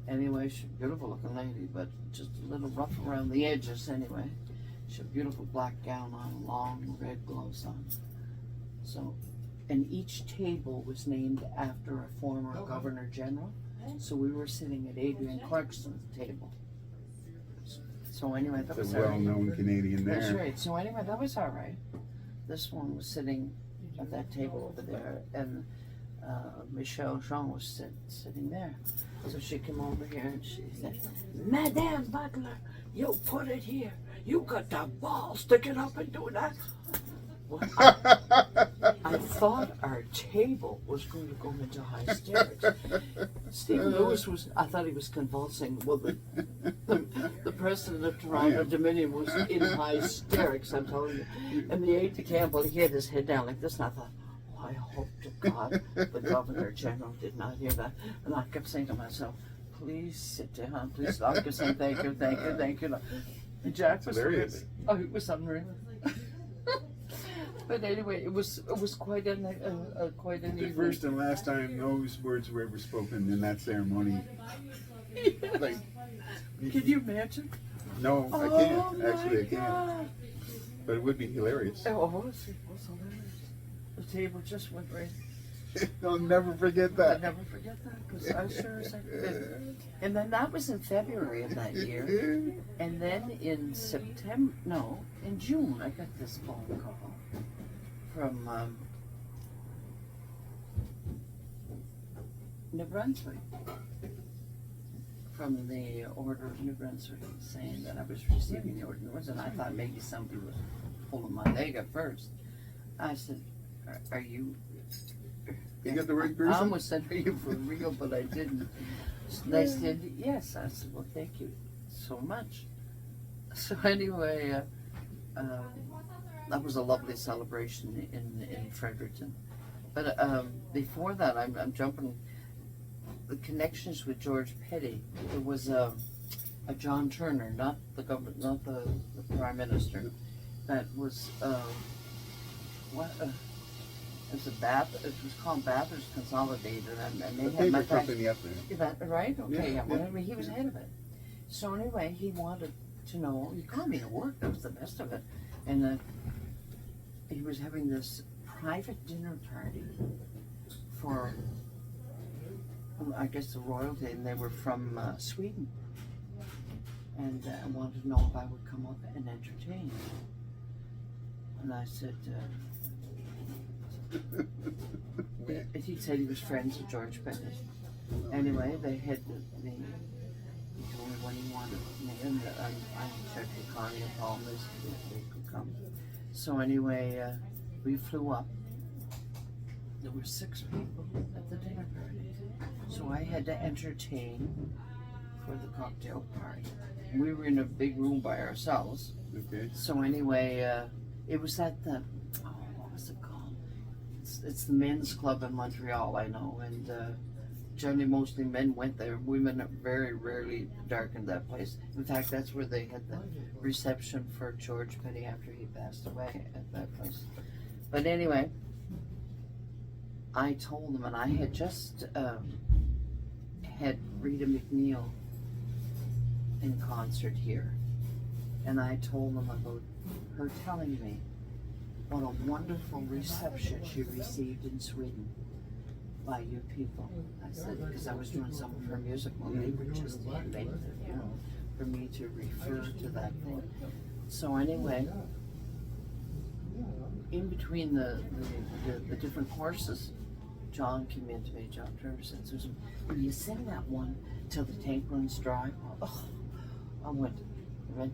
Anyway, she's a beautiful looking lady, but just a little rough around the edges anyway. She had a beautiful black gown on, long red gloves on. So, and each table was named after a former governor general. So we were sitting at Adrian Clarkson's table. So anyway, that was a well-known Canadian there. That's right. So anyway, that was all right. This one was sitting at that table over there, and Michelle Jean was sitting there. So she came over here and she said, "Madame Butler, you put it here. You got the balls to get up and do that." Well, I thought our table was going to go into hysterics. Stephen Lewis I thought he was convulsing. Well, the president of Toronto Dominion was in hysterics, I'm telling you. And the aide de camp, well, he had his head down like this, and I thought, oh, I hope to God the governor general did not hear that. And I kept saying to myself, please sit down, please. I kept saying, thank you, thank you, thank you. And Jack was hilarious. Oh, it was unreal. But anyway, it was quite an evening. First and last time those words were ever spoken in that ceremony. Yeah. Like, can you imagine? No, I can't. Actually, I can't. But it would be hilarious. Oh, it was hilarious. The table just went right. I'll never forget that. I'll never forget that, because I sure as I did. And then that was in February of that year. And then in in June, I got this phone call from New-Brunswick, from the Order of New-Brunswick, saying that I was receiving the Order of New-Brunswick, and I thought maybe somebody was pulling my leg at first. I said, are you... You got the right person? I almost said, are you for real? But I didn't. They said, yes. I said, well, thank you so much. So anyway, that was a lovely celebration in Fredericton. But before that, I'm jumping the connections with George Petty. There was a John Turner, not the government, not the Prime Minister. That was it was called Bathurst Consolidated, and they had my company up there. Is that right? Okay, Yeah. Well, he was ahead of it. So anyway, he wanted to know. He called me at work. That was the best of it, and he was having this private dinner party for, I guess, the royalty, and they were from Sweden, and I wanted to know if I would come up and entertain. And I said. He said he was friends with George Petty. Anyway, they had he told me when he wanted me, and I checked with Connie and Paul if they could come. So anyway, we flew up. There were 6 people at the dinner party. So I had to entertain for the cocktail party. We were in a big room by ourselves. Okay. So anyway, it was at the, what was it called? It's the men's club in Montreal, I know, and generally mostly men went there. Women very rarely darkened that place. In fact, that's where they had the reception for George Petty after he passed away, at that place. But anyway, I told them, and I had just had Rita McNeil in concert here, and I told them about her telling me what a wonderful reception she received in Sweden by you people. I said, because I was doing some of her music while they were just invented, for me to refer to that thing. So anyway, in between the different courses, John came in to me, John Turner said, Susan, will you sing that one till the tank runs dry? Oh, I went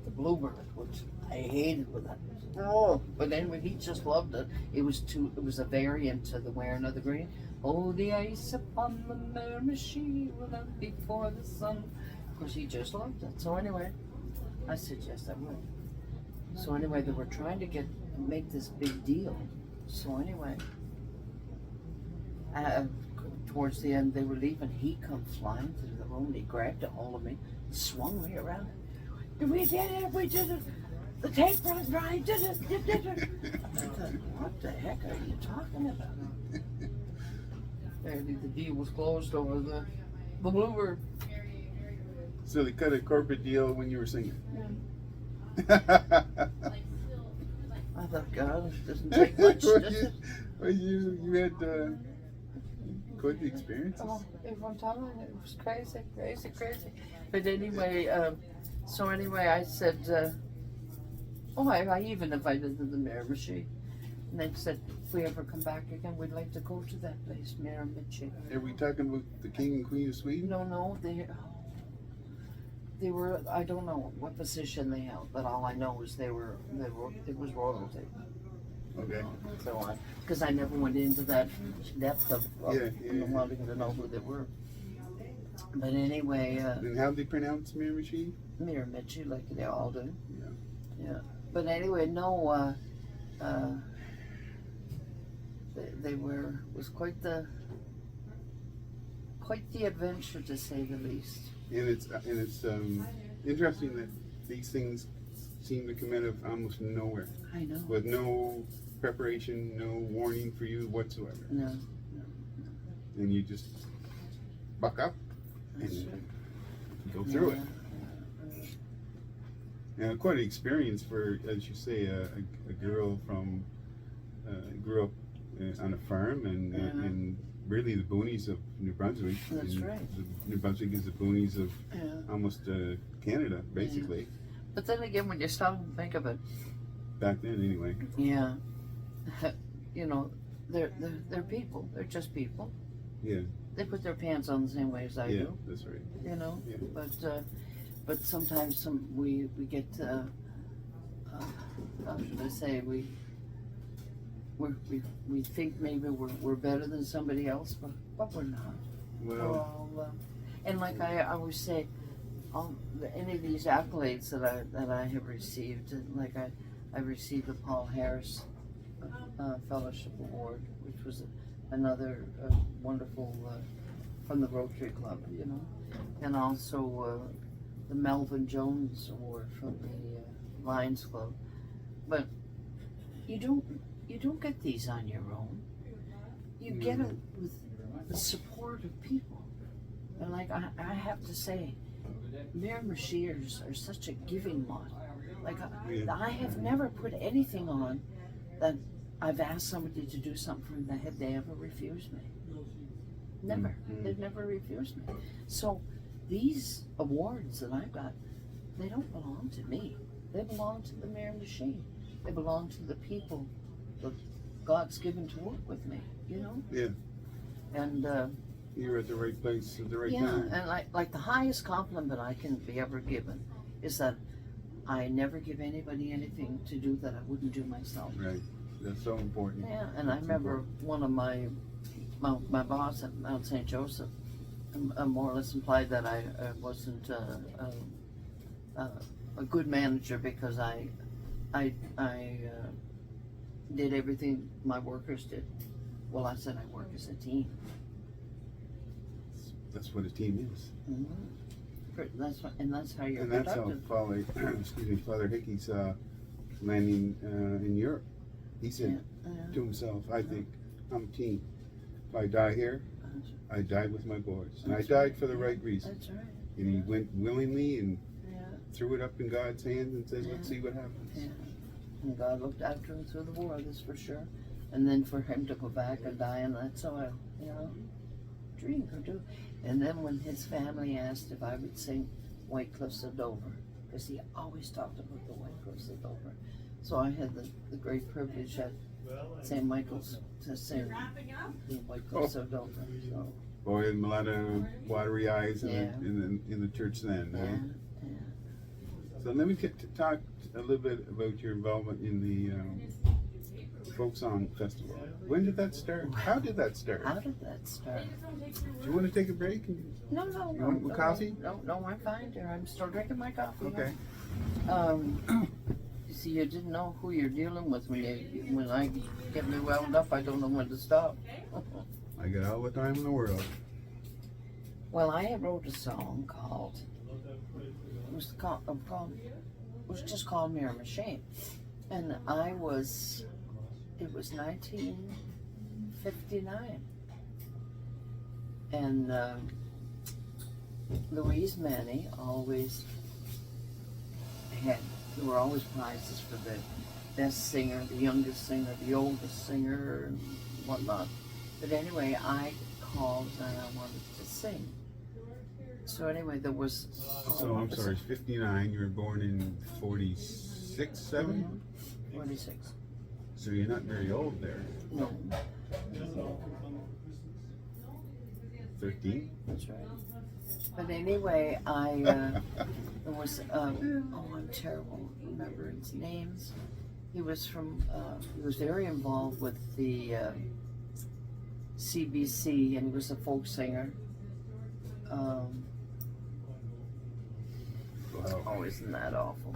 the Bluebird, which I hated with that. Oh, but anyway, he just loved it. It was a variant to the Wearing of the Green. Oh, the ice upon the Mary she will out before the sun. Of course, he just loved it. So anyway, I said yes, I would. So anyway, they were trying to make this big deal. So anyway, towards the end, they were leaving. He come flying through the room. And he grabbed a hold of me, swung me around. We did it! We did it! The tape runs dry! Did it! I thought, what the heck are you talking about? Apparently the deal was closed over the Bluebird. So they cut a corporate deal when you were singing. I thought, God, it doesn't take much, does it? Well, you had quite the experience. Oh, everyone telling me it was crazy, crazy, crazy. But anyway, so anyway, I said, I even invited them to the mirror machine. And they said, if we ever come back again, we'd like to go to that place, mirror machine. Are we talking about the King and Queen of Sweden? No, they were, I don't know what position they held, but all I know is it was royalty. Okay. So on, because I never went into that depth of wanting to know who they were. But anyway, and how do they pronounce mirror machine? mirror machine, like they all do. Yeah. Yeah. But anyway, no, they was quite the adventure, to say the least. And it's interesting that these things seem to come out of almost nowhere, I know. with no preparation, no warning for you whatsoever, No. and you just buck up That's and right. go through it. Yeah. And quite an experience for, as you say, a girl from grew up on a farm and in really the boonies of New Brunswick. That's and right. New Brunswick is the boonies of Yeah. almost Canada, basically. But then again, when you stop and think of it, Back then, anyway. yeah, you know, they're people. They're just people. Yeah. They put their pants on the same way as I Yeah, do. that's right. You know. Yeah. But sometimes we get how should I say, we think maybe we're better than somebody else, but we're not. We're Well, all, and like I always say, any of these accolades that I have received, like I received the Paul Harris Fellowship Award, which was another wonderful from the Rotary Club, you know, and also the Melvin Jones Award from the Lions Club. But you don't get these on your own. You get it with the support of people. And like I have to say, mirror-machers are such a giving lot. Like I have never put anything on that I've asked somebody to do something for me that have they ever refused me. Never. Mm-hmm. They've never refused me. So these awards that I've got, they don't belong to me. They belong to the mirror machine. They belong to the people that God's given to work with me, you know? yeah, And you're at the right place at the right yeah, time. and like the highest compliment I can be ever given is that I never give anybody anything to do that I wouldn't do myself. Right. That's so important. Yeah, and I remember one of my boss at Mount St. Joseph more or less implied that I wasn't a good manager because I did everything my workers did. Well, I said I work as a team. That's what a team is. Mm-hmm. That's how you're And that's productive. how Father Hickey's landing in Europe. He said to himself, I think I'm a team. If I die here, I died with my boys. And I died for the right reason. That's right. And he went willingly and Yeah. threw it up in God's hands and said, let's see what happens. Yeah. And God looked after him through the war, that's for sure. And then for him to go back and die in that soil, you know, dream come true. And then when his family asked if I would sing White Cliffs of Dover, because he always talked about the White Cliffs of Dover. So I had the great privilege at St. Michael's to sing the White Cliffs of Dover. So, Boy, and a lot of watery eyes in the church then. yeah, Right? yeah. So let me talk a little bit about your involvement in the Folk Song Festival. When did that start? How did that start? How did that start? Do you want to take a break? No. You want coffee? No, I'm fine, dear. I'm still drinking my coffee. Okay. You see, you didn't know who you're dealing with when I get me wound up. I don't know when to stop. I got all the time in the world. Well, I wrote a song called. It was just called Mirror Machine, and it was 1959, and Louise Manny always there were always prizes for the best singer, the youngest singer, the oldest singer, and whatnot. But anyway, I called and I wanted to sing. So anyway, there was... So I'm sorry, 59, you were born in 46, 7? 46. So you're not very old there. No. 13? That's right. But anyway, there was, I'm terrible remembering his names. He was he was very involved with the CBC, and he was a folk singer. Wow. Oh, isn't that awful?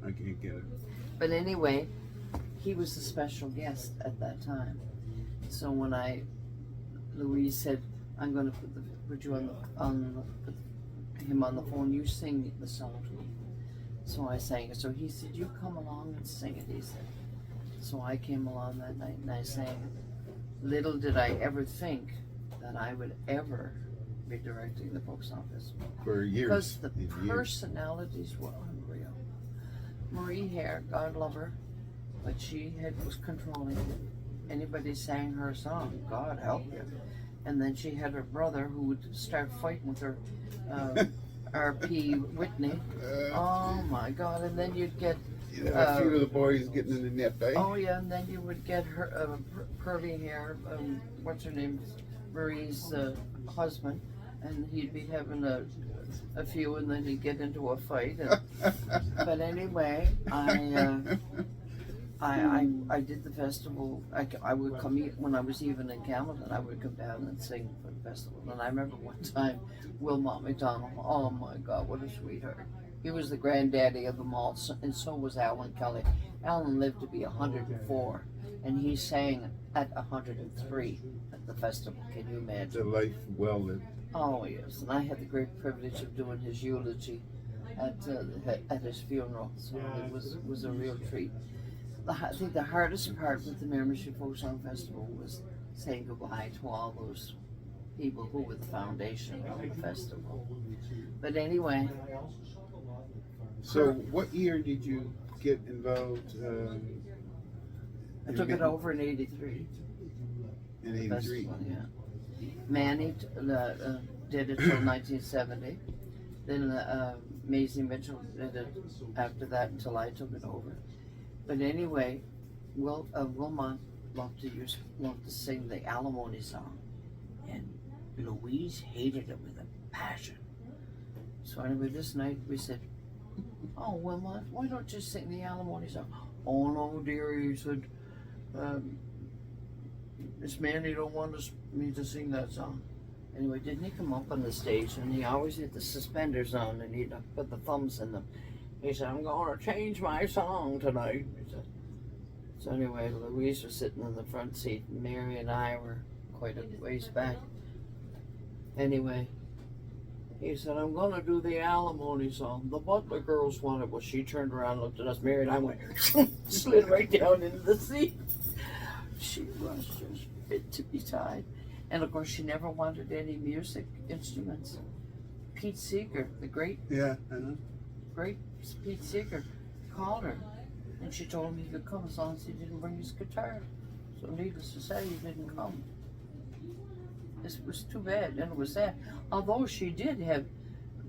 I can't get it. But anyway, he was a special guest at that time. So when Louise said, I'm going to put you put him on the phone, you sing the song to me. So I sang it. So he said, you come along and sing it, he said. So I came along that night and I sang it. Little did I ever think that I would ever be directing the Folk Song Festival. For years. Because the personalities were unreal. Marie Hare, God love her, but she was controlling. Anybody sang her song, God help you. And then she had her brother who would start fighting with her RP Whitney. Oh my God! And then you'd get a few of the boys getting in the net, eh? Oh yeah, and then you would get her curly hair. What's her name? Marie's husband, and he'd be having a few, and then he'd get into a fight. But anyway, I did the festival. I would come when I was even in Camelton. I would come down and sing for the festival. And I remember one time, Wilmot McDonald. Oh my God, what a sweetheart! He was the granddaddy of them all, and so was Alan Kelly. Alan lived to be 104, and he sang at 103 at the festival. Can you imagine? It's a life well lived. Oh yes, and I had the great privilege of doing his eulogy at his funeral. So it was a real treat. I think the hardest part with the Membership Folk Song Festival was saying goodbye to all those people who were the foundation of the festival. But anyway. So what year did you get involved? I took it over in 83. In 83? Festival, yeah. Manny did it till 1970. Then Maisie Mitchell did it after that until I took it over. But anyway, Wilmot loved to sing the alimony song, and Louise hated it with a passion. So anyway, this night we said, "Oh, Wilmot, why don't you sing the alimony song?" "Oh no, dear," he said, "Miss Manny don't want me to sing that song." Anyway, didn't he come up on the stage, and he always had the suspenders on, and he'd put the thumbs in them. He said, "I'm going to change my song tonight." He said. So anyway, Louise was sitting in the front seat, and Mary and I were quite a ways back. Anyway, he said, "I'm going to do the alimony song. The Butler girls want it." Well, she turned around, looked at us, Mary and I went, slid right down into the seat. She was just fit to be tied. And of course, she never wanted any music instruments. Pete Seeger, the great Pete Seeger, called her, and she told him he could come as long as he didn't bring his guitar. So needless to say, he didn't come. This was too bad, and it was sad. Although she did have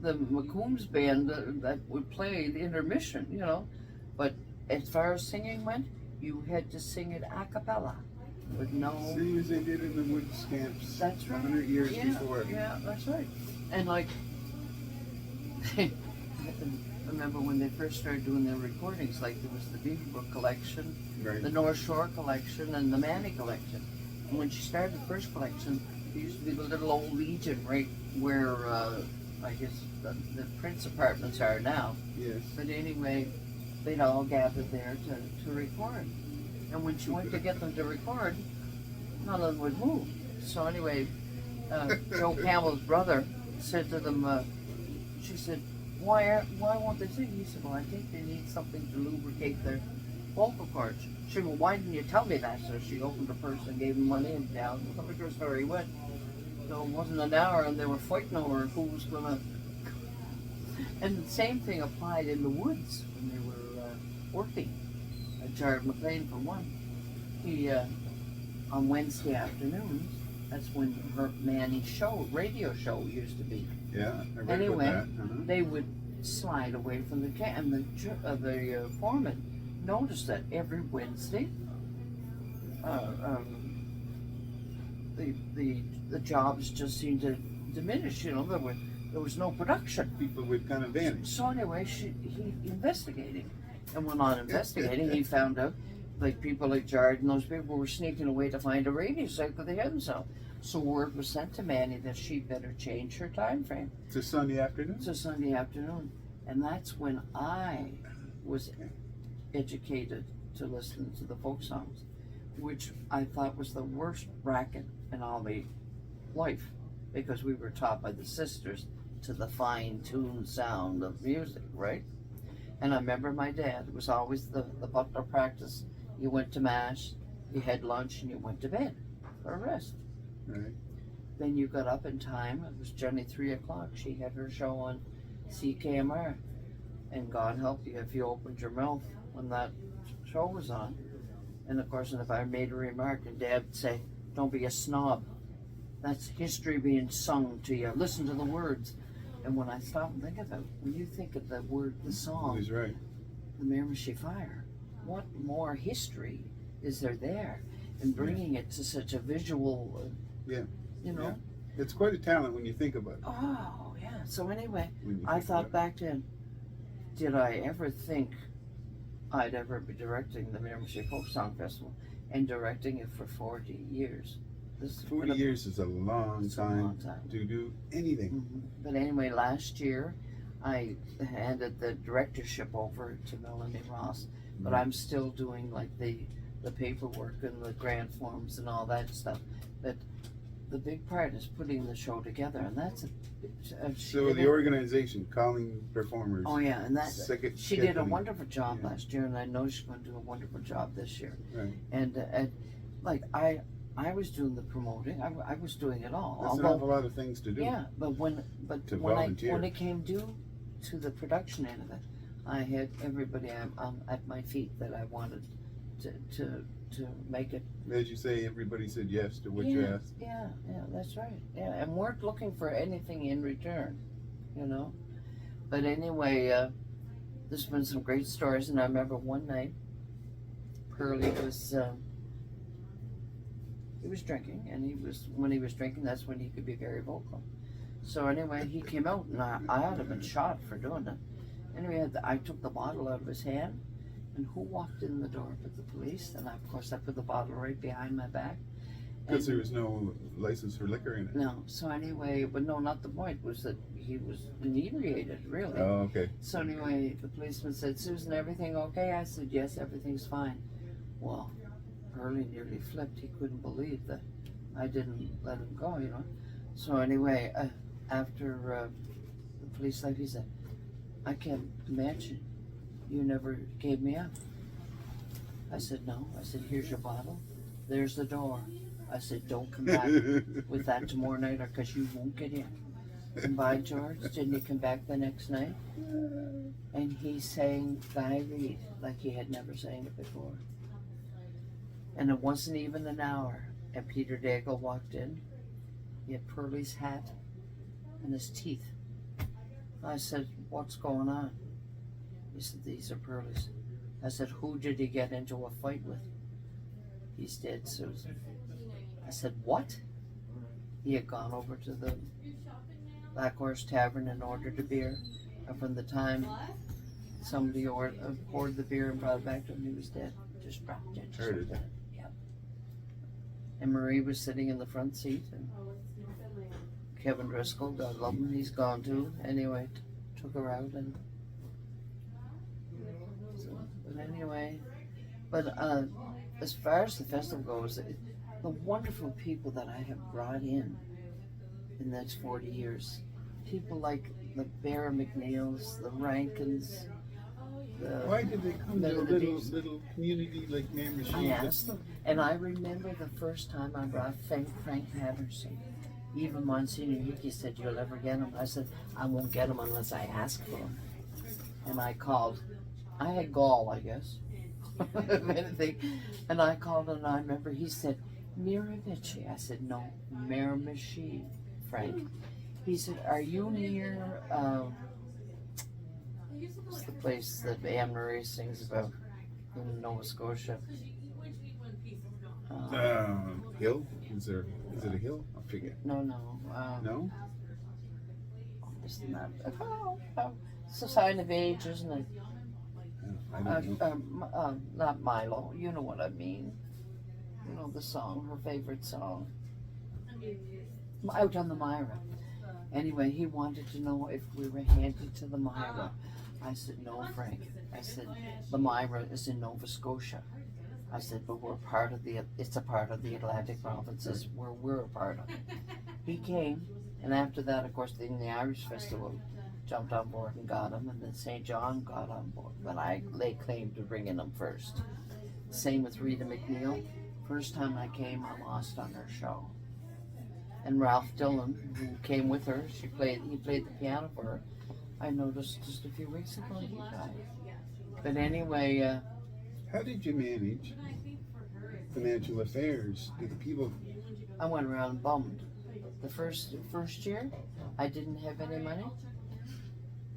the McCombs band that would play the intermission, you know. But as far as singing went, you had to sing it a cappella, with no... Same as they did in the wood stamps. That's right. 100 years before. Yeah, that's right. And like... I remember when they first started doing their recordings, like there was the Beaverbrook collection, Right. the North Shore collection, and the Manny collection. And when she started the first collection, there used to be the little old Legion right where, I guess, the Prince apartments are now. Yes. But anyway, they'd all gathered there to record. And when she went to get them to record, none of them would move. So anyway, Joe Campbell's brother said to them, she said, why won't they sing? He said, well, I think they need something to lubricate their vocal cords. She said, well, why didn't you tell me that? So she opened her purse and gave him money, and down the liquor store he went. So it wasn't an hour, and they were fighting over who was gonna. And the same thing applied in the woods when they were working. Jared McLean, for one, he on Wednesday afternoons. That's when her Manny's radio show used to be. Yeah, I read Anyway, about that. they would slide away from the camp, and the foreman noticed that every Wednesday, the jobs just seemed to diminish. You know, there was no production. People would kind of vanish. So anyway, he investigating, and went on investigating. He found out, like people like Jared and those people were sneaking away to find a radio cycle they hadn't sold. So word was sent to Manny that she better change her time frame. It's a Sunday afternoon? It's a Sunday afternoon. And that's when I was educated to listen to the folk songs, which I thought was the worst racket in all my life, because we were taught by the sisters to the fine-tuned sound of music, right? And I remember my dad, it was always the Butler practice. You went to Mass, you had lunch, and you went to bed for a rest. Right. Then you got up in time. It was generally 3 o'clock. She had her show on CKMR. And God help you if you opened your mouth when that show was on. And of course, if I made a remark, and Dad would say, "Don't be a snob. That's history being sung to you. Listen to the words." And when I stop and think about it, when you think of the word, the song, He's right. the Miramichi Fire, what more history is there? And bringing it to such a visual, Yeah. you know. Yeah. It's quite a talent when you think about it. Oh, yeah. So anyway, When you I think thought about back then, did I ever think I'd ever be directing the Miramichi Folk Song Festival and directing it for 40 years? This it. 40 years is a long time to do anything. Mm-hmm. But anyway, last year I handed the directorship over to Melanie Ross, but I'm still doing like the paperwork and the grant forms and all that stuff. But the big part is putting the show together, and that's So the organization calling performers. Oh yeah, and that she did a scheduling. wonderful job last year, and I know she's going to do a wonderful job this year. Right. And like I was doing the promoting, I was doing it all. That's an awful lot of things to do. Yeah, but when volunteer. it came due to the production end of it, I had everybody at my feet that I wanted to make it. As you say, everybody said yes to what you asked. Yeah, that's right. Yeah, and weren't looking for anything in return, you know. But anyway, there's been some great stories, and I remember one night, Pearlie was he was drinking, and when he was drinking, that's when he could be very vocal. So anyway, he came out, and I ought to have been shot for doing it. Anyway, I took the bottle out of his hand. And who walked in the door but the police? And of course I put the bottle right behind my back. Because there was no license for liquor in it. No. So anyway, but no, not the point, was that he was inebriated, really. Oh, okay. So anyway, the policeman said, "Susan, everything okay?" I said, "Yes, everything's fine." Well, Pearlie nearly flipped. He couldn't believe that I didn't let him go, you know. So anyway, after the police left, he said, "I can't imagine you never gave me up." I said, "No." I said, "Here's your bottle. There's the door." I said, "Don't come back with that tomorrow night, or because you won't get in." And by George, didn't he come back the next night? And he sang Guy Reed like he had never sang it before. And it wasn't even an hour. And Peter Daigle walked in. He had Pearlie's hat and his teeth. I said, "What's going on?" He said, "These are Pearlie's." I said, "Who did he get into a fight with?" "He's dead, Susan." I said, "What?" He had gone over to the Black Horse Tavern and ordered a beer. And from the time somebody poured the beer and brought it back to him, he was dead. Just dropped dead. Just like that. Yep. And Marie was sitting in the front seat. And Kevin Driscoll, God love him, he's gone too. Anyway, took her out and... But anyway, as far as the festival goes, the wonderful people that I have brought in those 40 years, people like the Bear McNeils, the Rankins. Why did they come to a little community like Miramichi? I asked them, and I remember the first time I brought Frank Patterson even Monsignor Hickey said, you'll ever get them. I said, I won't get them unless I ask for them. And I called. I had gall, I guess, if anything. And I called, and I remember he said, Miramichi. I said, no, Miramichi, Frank. He said, are you near, what's the place that Anne Marie sings about in Nova Scotia? Hill? Is it a hill? I forget. No. No? Isn't that? It's a sign of age, isn't it? I don't know. Not Milo. You know what I mean. You know the song, her favorite song. Out on the Myra. Anyway, he wanted to know if we were handy to the Myra. I said, no, Frank. I said, the Myra is in Nova Scotia. I said, but it's a part of the Atlantic provinces where we're a part of. He came, and after that, of course, the Irish Festival jumped on board and got him, and then St. John got on board. But I laid claim to bringing them first. Same with Rita McNeil. First time I came, I lost on her show. And Ralph Dillon, who came with her, he played the piano for her. I noticed just a few weeks ago he died. But anyway, how did you manage financial affairs? Did the people? I went around bummed. The first year, I didn't have any money.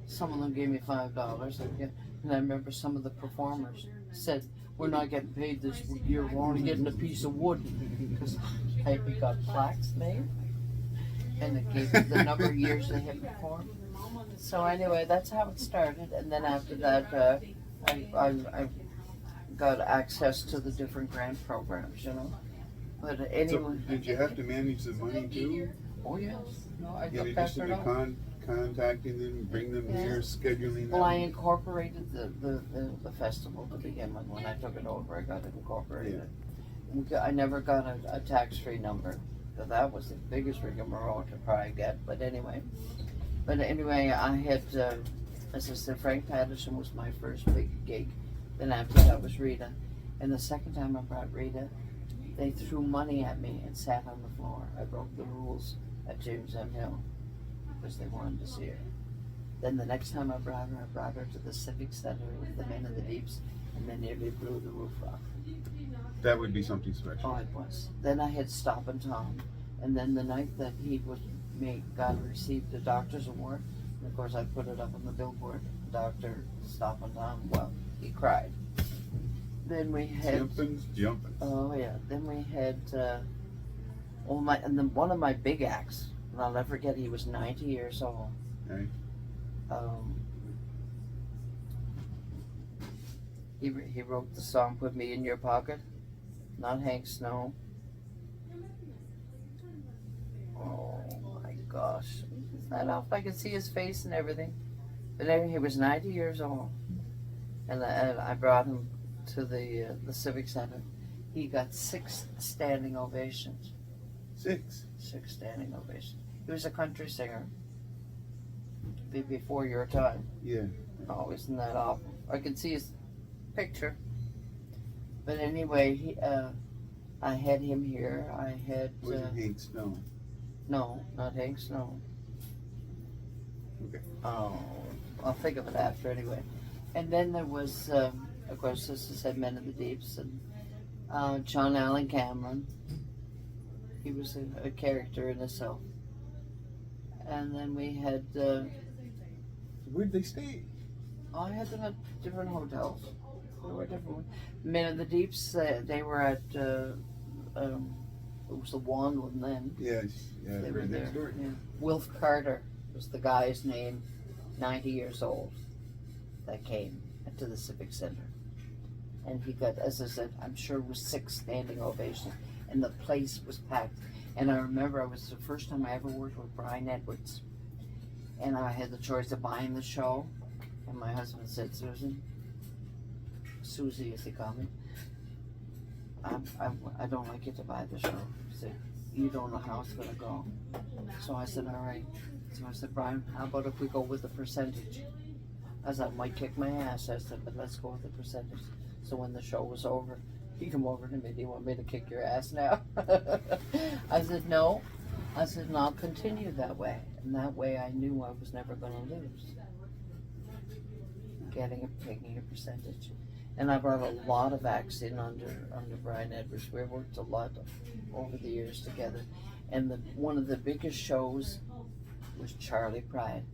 Some of them gave me $5. And I remember some of the performers said, we're not getting paid this year, we're only getting a piece of wood. Because I got plaques made. And it gave me the number of years they had performed. So anyway, that's how it started. And then after that, I got access to the different grant programs, you know. But anyway. So did you have to manage the money too? Oh yes. No, I You looked just after to it be all. contacting them, bring them here, scheduling them. Well, I incorporated the festival to begin with. When I took it over, I got it incorporated. I never got a tax-free number. So that was the biggest rigmarole to probably get. But anyway, I had, as I said, Frank Patterson was my first big gig. Then after that was Rita. And the second time I brought Rita, they threw money at me and sat on the floor. I broke the rules at James M. Hill because they wanted to see her. Then the next time I brought her to the Civic Center with the Men in the Deeps, and then nearly blew the roof off. That would be something special. Oh, it was. Then I had Stop and Tom, and then the night that he received the Doctor's Award, and of course I put it up on the billboard. Dr. Stop and Tom. Well, he cried. Then we had Jumping. Oh yeah. Then we had and then one of my big acts, and I'll never forget. He was 90 years old. Okay. He wrote the song "Put Me in Your Pocket," not Hank Snow. Oh my gosh, is that off? I can see his face and everything. But anyway, he was 90 years old, and I brought him to the Civic Center. He got 6 standing ovations. 6 standing ovations. He was a country singer. Before your time. Yeah. Oh, isn't that awful? I can see his picture. But anyway, I had him here. I had. Was it Hank Snow? No, not Hank Snow. Okay. Oh, I'll think of it after anyway. And then there was, of course, this is had Men in the Deeps and John Allen Cameron. He was a character in himself. And then we had. Where'd they stay? I had them at different hotels. There were different ones. Men in the Deeps, they were at, it was the Wandlin then. Yes, yeah, They were right there. next door. Yeah. Wilf Carter was the guy's name, 90 years old, that came to the Civic Center. And he got, as I said, I'm sure it was 6 standing ovations. And the place was packed. And I remember it was the first time I ever worked with Brian Edwards. And I had the choice of buying the show. And my husband said, Susie, as he called me, I don't like you to buy the show. He said, you don't know how it's going to go. So I said, all right. So I said, Brian, how about if we go with the percentage? I said, I might kick my ass. I said, but let's go with the percentage. So when the show was over, he came over to me, do you want me to kick your ass now? I said, no. I said, and I'll continue that way. And that way I knew I was never going to lose. Taking a percentage. And I brought a lot of acts in under Brian Edwards. We worked a lot over the years together. And one of the biggest shows was Charlie Pride.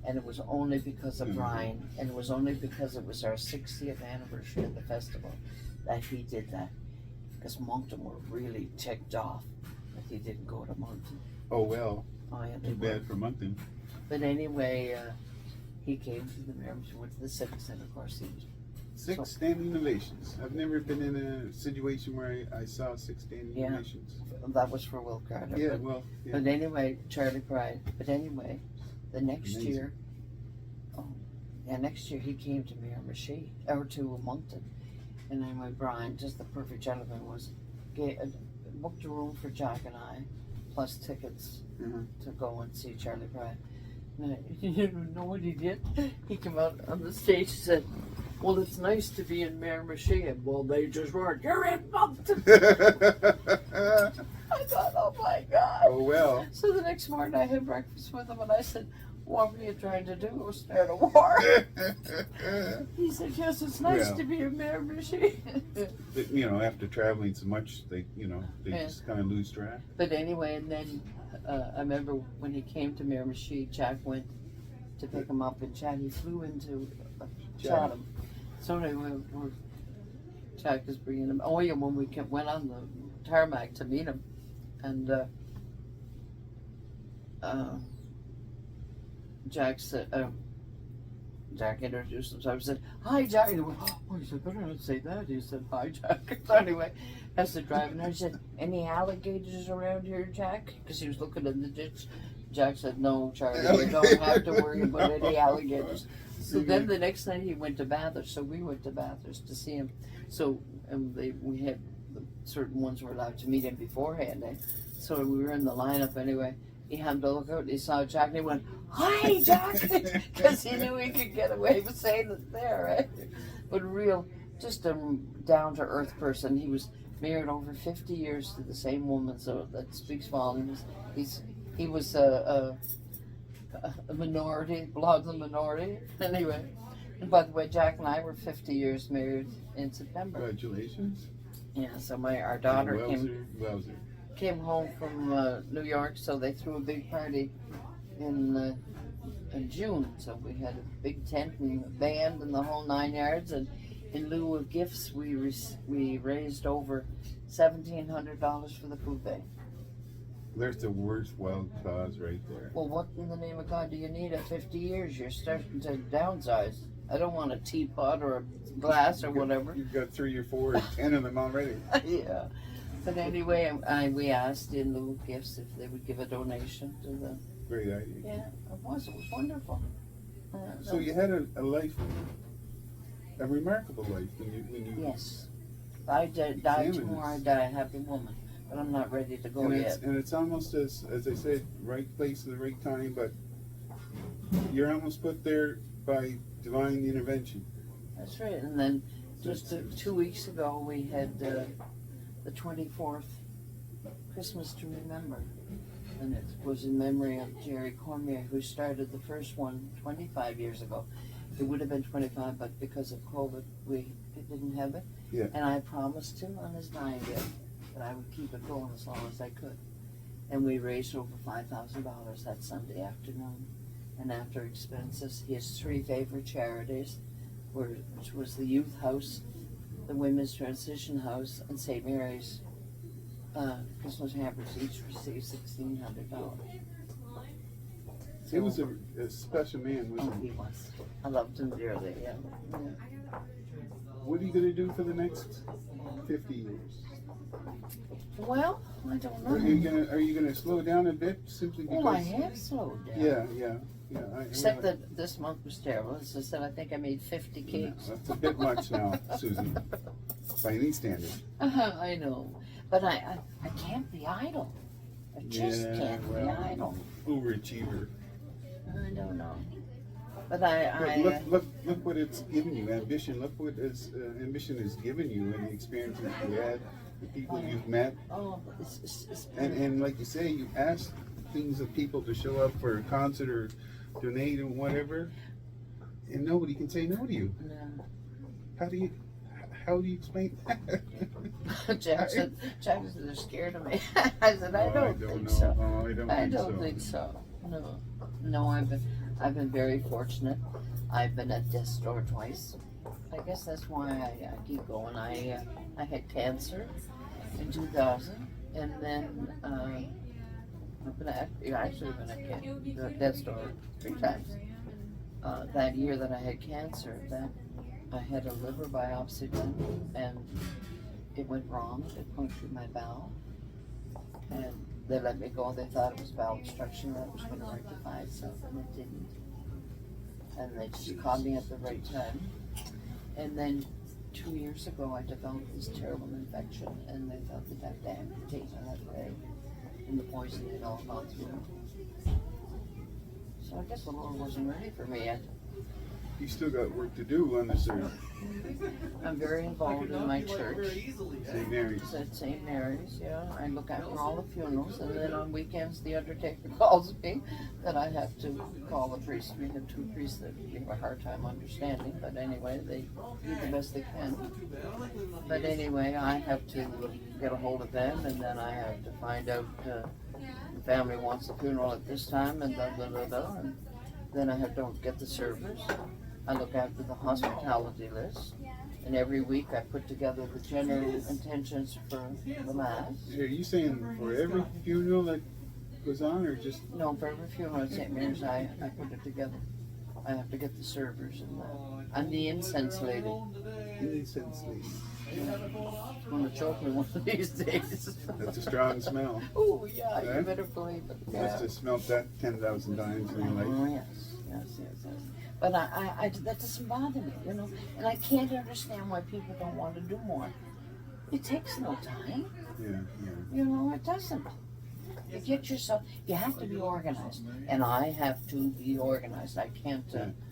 And it was only because of Brian, and it was only because it was our 60th anniversary of the festival that he did that. Because Moncton were really ticked off that he didn't go to Moncton. Oh, well. Oh, yeah, Too bad for Moncton. But anyway, he came to the Mary's, went to the Civic Center, of course. He was 6 standing ovations. I've never been in a situation where I saw 6 standing ovations. That was for Will Carter. Yeah, but, well. Yeah. But anyway, Charlie Pride. But anyway, the next year, next year he came to Miramichi, or to Moncton. And anyway, Brian, just the perfect gentleman, booked a room for Jack and I, plus tickets to go and see Charlie Pride. And you know what he did? He came out on the stage and said, well, it's nice to be in Miramichi. And well, they just weren't. You're in Moncton. I thought, oh my God. Oh, well. So the next morning I had breakfast with him and I said, what were you trying to do? Start a war? He said, yes, it's nice to be in Miramichi. You know, after traveling so much, they just kind of lose track. But anyway, and then I remember when he came to Miramichi, Jack went to pick him up in Chatham. He flew into Chatham. So anyway, Jack was bringing him. Oh yeah, when we went on the tarmac to meet him, and Jack said, Jack introduced himself. He said, "Hi, Jack." He went, oh, he said, "Better not say that." He said, "Hi, Jack." So anyway, as the driving, I said, "Any alligators around here, Jack?" Because he was looking in the ditch. Jack said, "No, Charlie, you don't have to worry about any alligators." So then the next night he went to Bathurst, so we went to Bathurst to see him. So we had certain ones were allowed to meet him beforehand. So we were in the lineup anyway. He happened to look out and he saw Jack and he went, "Hi, Jack," because he knew he could get away with saying it there, right? But just a down-to-earth person. He was married over 50 years to the same woman, so that speaks volumes. He was a minority, belonged to the minority. Anyway, and by the way, Jack and I were 50 years married in September. Congratulations. Yeah, so our daughter Wowzer. came home from New York, so they threw a big party in June. So we had a big tent and a band and the whole 9 yards. And in lieu of gifts, we raised over $1,700 for the food bank. There's the worthwhile cause right there. Well, what in the name of God do you need at 50 years? You're starting to downsize. I don't want a teapot or a glass or whatever. You've got 3 or 4 or 10 of them already. Yeah. But anyway, we asked in lieu of gifts if they would give a donation to the... Great idea. Yeah, it was wonderful. So you had a life, a remarkable life when you Yes. If I die tomorrow, I die a happy woman. But I'm not ready to go yet. And it's almost as I said, right place at the right time, but you're almost put there by divine intervention. That's right. And then just 2 weeks ago, we had the 24th Christmas to remember. And it was in memory of Jerry Cormier, who started the first one 25 years ago. It would have been 25, but because of COVID, we didn't have it. Yeah. And I promised him on his dying day that I would keep it going as long as I could. And we raised over $5,000 that Sunday afternoon. And after expenses, his 3 favorite charities, which was the Youth House, the Women's Transition House, and St. Mary's Christmas hampers, each received $1,600. He was a special man, wasn't he? He was. I loved him dearly, yeah. What are you going to do for the next 50 years? Well, I don't know. Are you gonna slow down a bit simply because? Well, I have slowed down. Yeah. Except that this month was terrible. As I said, I think I made 50 cakes. No, that's a bit much now, Susan, by any standard. I know, but I can't be idle. I just can't be idle. Overachiever. I don't know, but look what it's given you. Ambition. Look what ambition has given you, and the experiences you had, the people you've met. Oh, it's and like you say, you asked things of people to show up for a concert or donate and whatever, and nobody can say no to you. No. How do you explain that? Jack said they're scared of me. I said, I don't think so. Oh, I don't think so. No, I've been very fortunate. I've been at death's door twice. I guess that's why I keep going. I had cancer in 2000, and then I've been at death's door 3 times. That year that I had cancer, that I had a liver biopsy done, and it went wrong. It punctured my bowel, and they let me go. They thought it was bowel obstruction that was going to rectify itself, and it didn't. And they just caught me at the right time. And then 2 years ago, I developed this terrible infection, and they thought they'd have to amputate my left leg, and the poison had all gone through. So I guess the Lord wasn't ready for me yet. You still got work to do on the service. I'm very involved in my church. St. Mary's. It's at St. Mary's, yeah. I look after all the funerals, and then on weekends the undertaker calls me that I have to call the priest. We have 2 priests that give a hard time understanding, but anyway, they do the best they can. But anyway, I have to get a hold of them, and then I have to find out the family wants the funeral at this time, and and then I have to get the servers. I look after the hospitality list, and every week I put together the general intentions for the Mass. Are you saying for every funeral that goes on, or just? No, for every funeral at St. Mary's, I put it together. I have to get the servers and I'm the incense lady. Incense lady. I'm going to choke me one of these days. That's a strong smell. Oh, yeah, Right? you better believe it. You must have smelled that 10,000 times in your life. Oh, yes. But I that doesn't bother me, you know. And I can't understand why people don't want to do more. It takes no time. Yeah. You know, it doesn't. You get yourself, you have to be organized. And I have to be organized. I can't.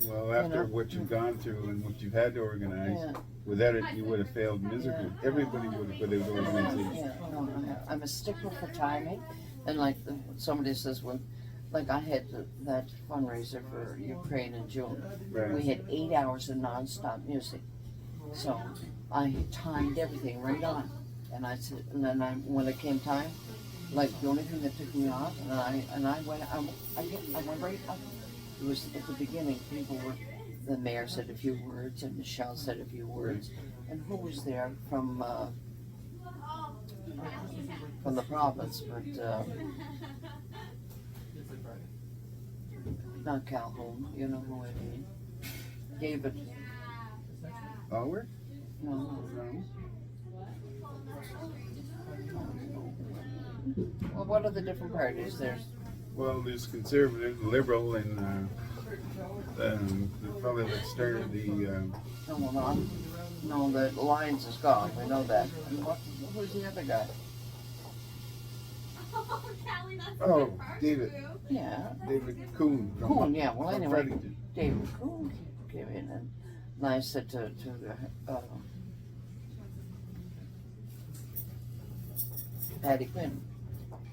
Well, after what you've gone through and what you've had to organize, without it, you would have failed miserably. Everybody would have, without organization. Yeah, no, I'm a stickler for timing. And like somebody says, like I had that fundraiser for Ukraine in June. Right. We had 8 hours of non-stop music. So I timed everything right on. And I said, and then when it came time, like the only thing that took me off, and I went right up. It was at the beginning. The mayor said a few words, and Michelle said a few words, and who was there from the province, but not Calhoun. You know who I mean? David. Howard? No. Well, what are the different parties? There's conservative, liberal, and the fellow that started the. No, the Alliance is gone. We know that. And who's the other guy? Oh, David. Yeah. David Kuhn. Kuhn, yeah. Well, anyway, Fredericton. David Kuhn came in, and I said to Patty Quinn,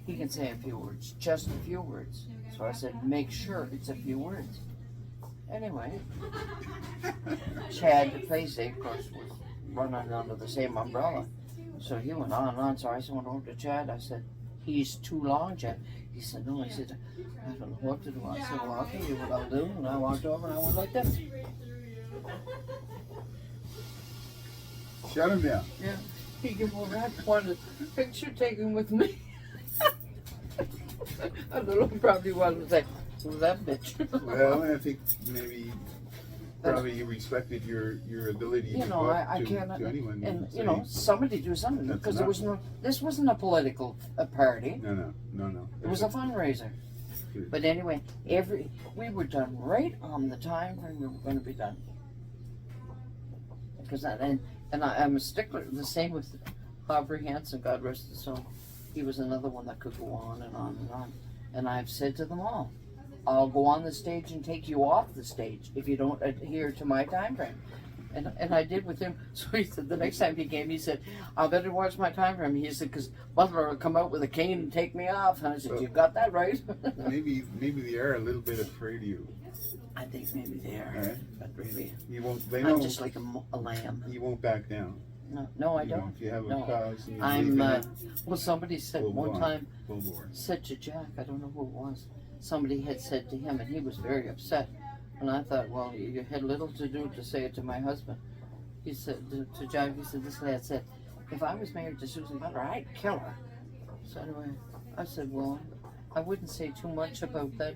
he can say a few words, just a few words. So I said, make sure it's a few words. Anyway, Chad, the Paisley, of course, was running under the same umbrella. So he went on and on. So I went over to Chad. I said, he's too long, Chad. He said, no. I said, I don't know what to do. I said, well, I'll tell you what I'll do. And I walked over and I went like this. Shut him down. Yeah. He gave all that wanted a picture taken with me. I don't know, probably wanted to say, who's that bitch? Well, I think maybe probably you respected your ability to talk to anyone. And you know, somebody do something because there was this wasn't a political party. No. It was a fundraiser. Good. But anyway, we were done right on the time frame we were going to be done. Because I'm a stickler. The same with Aubrey Hanson, God rest his soul. He was another one that could go on and on and on. And I've said to them all, I'll go on the stage and take you off the stage if you don't adhere to my time frame. And I did with him. So he said the next time he came, he said, "I better watch my time for him." He said, "Because Butler will come out with a cane and take me off." And I said, "You got that right." maybe they are a little bit afraid of you. I think maybe they are, Right. but really, You won't. They I'm won't. just like a lamb. You won't back down. No, I You know, don't. if you have a No. cause, and you I'm. believe in it, Well, somebody said full one bore. time, Full bore. said to Jack, I don't know who it was. Somebody had said to him, and he was very upset. And I thought, well, you had little to do to say it to my husband. He said to Jack, he said, this lad said, if I was married to Susan Butler, I'd kill her. So anyway, I said, well, I wouldn't say too much about that.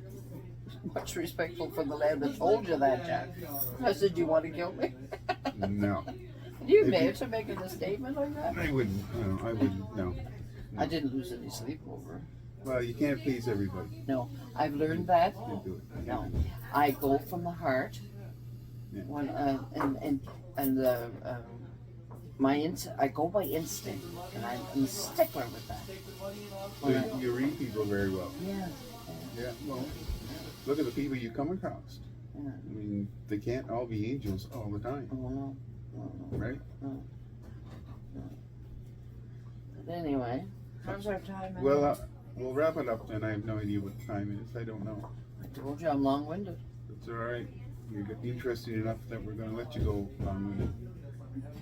Much respectful for the lad that told you that, Jack. I said, do you want to kill me? No. Can you imagine making a statement like that? I wouldn't. No, I wouldn't. No. I didn't lose any sleep over it. Well, you can't please everybody. No, I've learned that. You can't do it. No, I go from the heart. Yeah. When I go by instinct, and I'm a stickler with that. So you read people very well. Yeah. Yeah. Well, look at the people you come across. Yeah. I mean, they can't all be angels all the time, Oh no. right? But anyway, how's our time? Well, we'll wrap it up then. I have no idea what the time is. I don't know. I told you I'm long-winded. It's all right. You're interested enough that we're going to let you go on with it.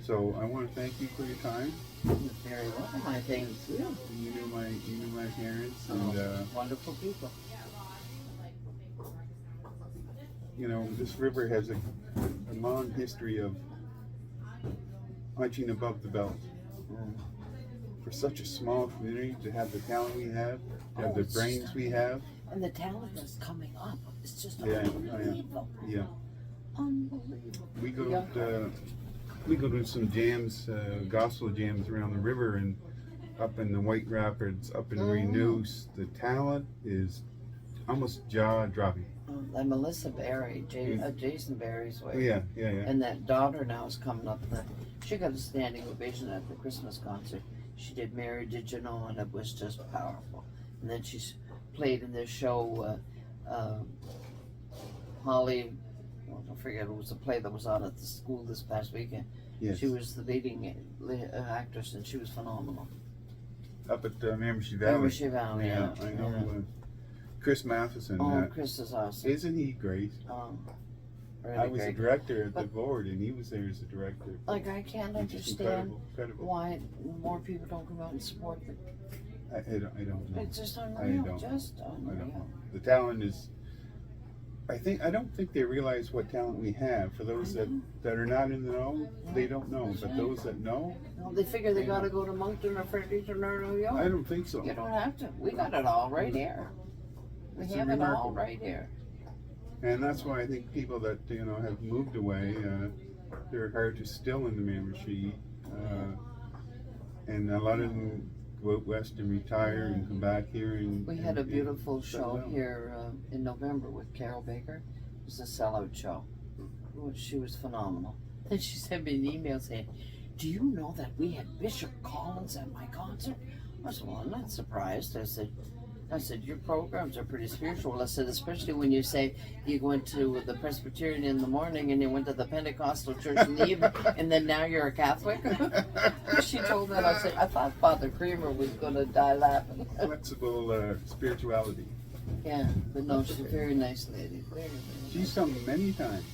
So I want to thank you for your time. You're very welcome. I thank you. You knew my parents, and Wonderful people. you know, this river has a long history of punching above the belt. For such a small community to have the talent we have, to have the brains we have. And the talent that's coming up. It's just Yeah, unbelievable. Yeah. Unbelievable. We go to some jams, gospel jams around the river and up in the White Rapids, up in Nous. The talent is almost jaw-dropping. And Melissa Berry, Jason Berry's wife. Yeah. And that daughter now is coming up. She got a standing ovation at the Christmas concert. She did Mary Did You Know, and it was just powerful. And then she's played in this show, Holly, I forget, it was a play that was on at the school this past weekend. Yes. She was the leading actress, and she was phenomenal. Up at Miramichi Valley. Miramichi Valley, yeah. I know. Chris Matheson. Oh, Chris is awesome. Isn't he great? Really I was great. a director at the board, and he was there as a director. Like, I can't He's just understand incredible. why more people don't come out and support them. I don't know. It's just unreal. I don't. Just I don't unreal. know. The talent is. I don't think they realize what talent we have. For those that are not in the know, they don't know. But those that know, Well, they figure they gotta go to Moncton or Fredericton or New York. I don't think so. You don't have to. We got it all right here. We It's have it all remarkable. right here. And that's why I think people that have moved away, their heart is still in the Miramichi, and a lot of them go out west and retire and come back here. And We had a beautiful settle show down. here in November with Carol Baker. It was a sellout show. She was phenomenal. Then she sent me an email saying, "Do you know that we had Bishop Collins at my concert?" I said, "Well, I'm not surprised." I said, "Your programs are pretty spiritual." I said, "Especially when you say you went to the Presbyterian in the morning and you went to the Pentecostal church in the evening, and then now you're a Catholic." She told that. I said, "I thought Father Creamer was going to die laughing." Flexible spirituality. Yeah, but no, she's a very nice lady. Very, very nice. She's come many times.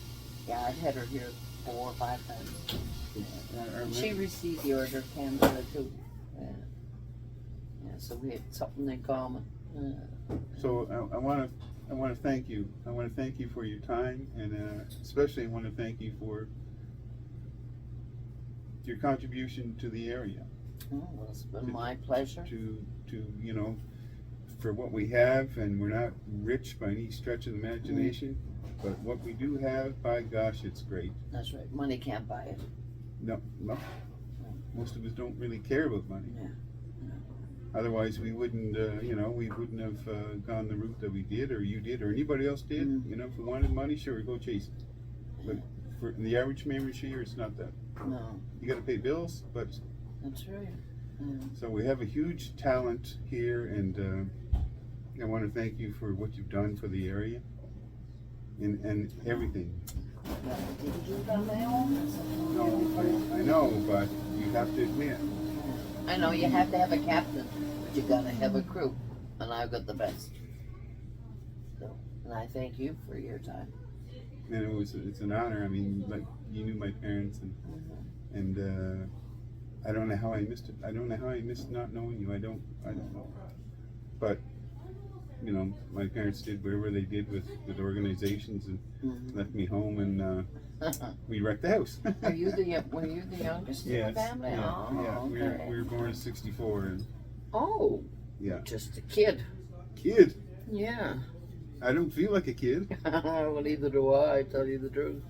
Yeah, I've had her here 4 or 5 times. I She received the Order of Canada too. Yeah, so we had something in common. So I want to thank you. I want to thank you for your time, and especially I want to thank you for your contribution to the area. Oh, well, it's been my pleasure. To for what we have, and we're not rich by any stretch of the imagination, but what we do have, by gosh, it's great. That's right. Money can't buy it. No. Most of us don't really care about money. Yeah. Otherwise, we wouldn't, we wouldn't have gone the route that we did, or you did, or anybody else did. If we wanted money, sure, we go chase it. But for the average Miramichier, it's not that. No. You got to pay bills, but That's right. Yeah. so we have a huge talent here, and I want to thank you for what you've done for the area and everything. didn't do it on my own. I said, No, I know, but you have to admit. I know you have to have a captain, but you gotta have a crew, and I've got the best. So, and I thank you for your time. And it's an honor. I mean, like, you knew my parents, and I don't know how I missed it. I don't know how I missed not knowing you. I don't know. But you know, my parents did whatever they did with organizations and left me home, and we wrecked the house. Were you the youngest in the family? Yeah, Oh, yeah. okay. We were born in '64, and Oh, yeah, just a kid. kid. Yeah. I don't feel like a kid. Well, neither do I tell you the truth.